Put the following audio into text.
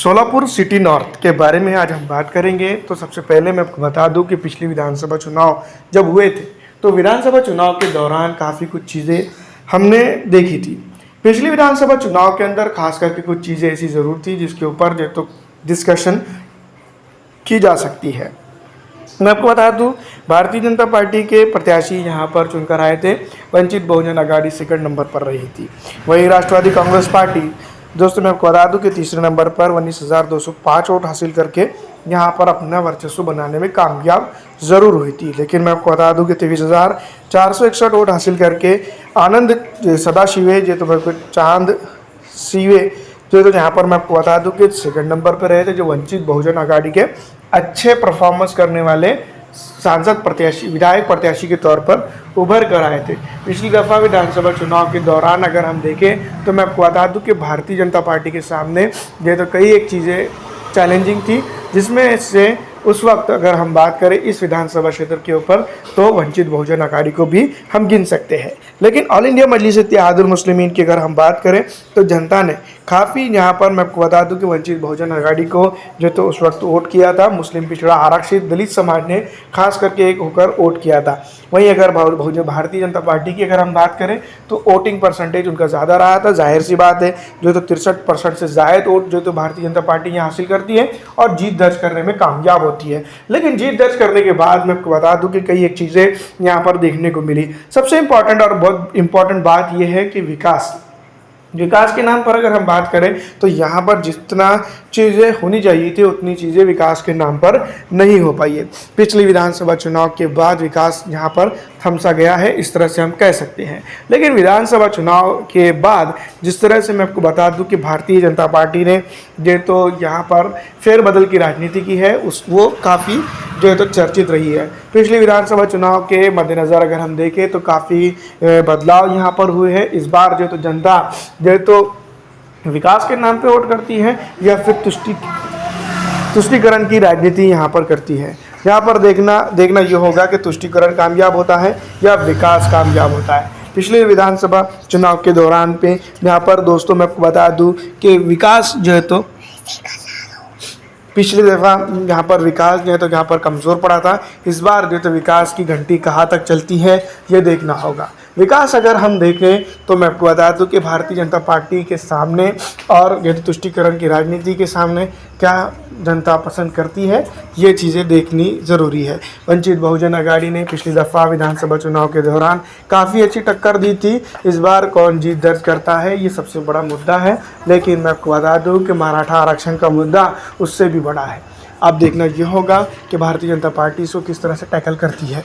Solapur city north के बारे में आज हम बात करेंगे। तो सबसे पहले मैं आपको बता दूं कि पिछली विधानसभा चुनाव जब हुए थे तो विधानसभा चुनाव के दौरान काफ़ी कुछ चीज़ें हमने देखी थी। पिछली विधानसभा चुनाव के अंदर खास करके कुछ चीज़ें ऐसी ज़रूर थी जिसके ऊपर जो तो डिस्कशन की जा सकती है। मैं आपको बता दूं, भारतीय जनता पार्टी के प्रत्याशी यहाँ पर चुनकर आए थे। वंचित बहुजन आघाड़ी सेकंड नंबर पर रही थी। वहीं राष्ट्रवादी कांग्रेस पार्टी दोस्तों मैं आपको बता दूं कि तीसरे नंबर पर 19,205 वोट हासिल करके यहाँ पर अपना वर्चस्व बनाने में कामयाब ज़रूर हुई थी। लेकिन मैं आपको बता दूं कि 23,461 वोट हासिल करके आनंद सदाशिवे जो तो चांद सीवे तो यहाँ पर मैं आपको बता दूं कि सेकंड नंबर पर रहे थे, जो वंचित बहुजन आघाड़ी के अच्छे परफॉर्मेंस करने वाले सांसद प्रत्याशी विधायक प्रत्याशी के तौर पर उभर कर आए थे। पिछली दफ़ा विधानसभा चुनाव के दौरान अगर हम देखें तो मैं आपको बता दूं कि भारतीय जनता पार्टी के सामने ये तो कई एक चीज़ें चैलेंजिंग थी, जिसमें से उस वक्त अगर हम बात करें इस विधानसभा क्षेत्र के ऊपर तो वंचित बहुजन आघाड़ी को भी हम गिन सकते हैं। लेकिन ऑल इंडिया मजलिस इत्तेहादुल मुस्लिमीन की अगर हम बात करें तो जनता ने काफ़ी यहाँ पर मैं आपको बता दूं कि वंचित बहुजन आघाड़ी को जो तो उस वक्त वोट किया था। मुस्लिम पिछड़ा आरक्षित दलित समाज ने खास करके एक होकर वोट किया था। वहीं अगर भारतीय जनता पार्टी की अगर हम बात करें तो वोटिंग परसेंटेज उनका ज़्यादा रहा था। जाहिर सी बात है, जो तो 63% से ज़ायद वोट जो तो भारतीय जनता पार्टी यहाँ हासिल करती है और जीत दर्ज करने में कामयाब होती है। लेकिन जीत दर्ज करने के बाद मैं आपको बता दूं कि कई एक चीज़ें यहाँ पर देखने को मिली। सबसे इम्पॉर्टेंट और बहुत इम्पॉर्टेंट बात यह है कि विकास के नाम पर अगर हम बात करें तो यहाँ पर जितना चीज़ें होनी चाहिए थी उतनी चीज़ें विकास के नाम पर नहीं हो पाई है। पिछली विधानसभा चुनाव के बाद विकास यहाँ पर थमसा गया है, इस तरह से हम कह सकते हैं। लेकिन विधानसभा चुनाव के बाद जिस तरह से मैं आपको बता दूं कि भारतीय जनता पार्टी ने जो तो यहाँ पर फेरबदल की राजनीति की है वो काफ़ी जो है तो चर्चित रही है। पिछले विधानसभा चुनाव के मद्देनज़र अगर हम देखें तो काफ़ी बदलाव यहाँ पर हुए हैं। इस बार जो तो जनता जो तो विकास के नाम पे वोट करती है या फिर तुष्टीकरण की राजनीति यहाँ पर करती है। यहाँ पर देखना ये होगा कि तुष्टीकरण कामयाब होता है या विकास कामयाब होता है। पिछले विधानसभा चुनाव के दौरान पे यहाँ पर दोस्तों मैं आपको बता दूँ कि विकास जो है तो पिछली दफ़ा यहाँ पर विकास जो है तो यहाँ पर कमज़ोर पड़ा था। इस बार जो तो विकास की घंटी कहाँ तक चलती है ये देखना होगा। विकास अगर हम देखें तो मैं आपको बता दूं कि भारतीय जनता पार्टी के सामने और जो तुष्टीकरण की राजनीति के सामने क्या जनता पसंद करती है ये चीज़ें देखनी ज़रूरी है। वंचित बहुजन आघाड़ी ने पिछली दफ़ा विधानसभा चुनाव के दौरान काफ़ी अच्छी टक्कर दी थी। इस बार कौन जीत दर्ज करता है ये सबसे बड़ा मुद्दा है। लेकिन मैं आपको बता दूं कि मराठा आरक्षण का मुद्दा उससे भी बड़ा है। अब देखना ये होगा कि भारतीय जनता पार्टी इसको किस तरह से टैकल करती है।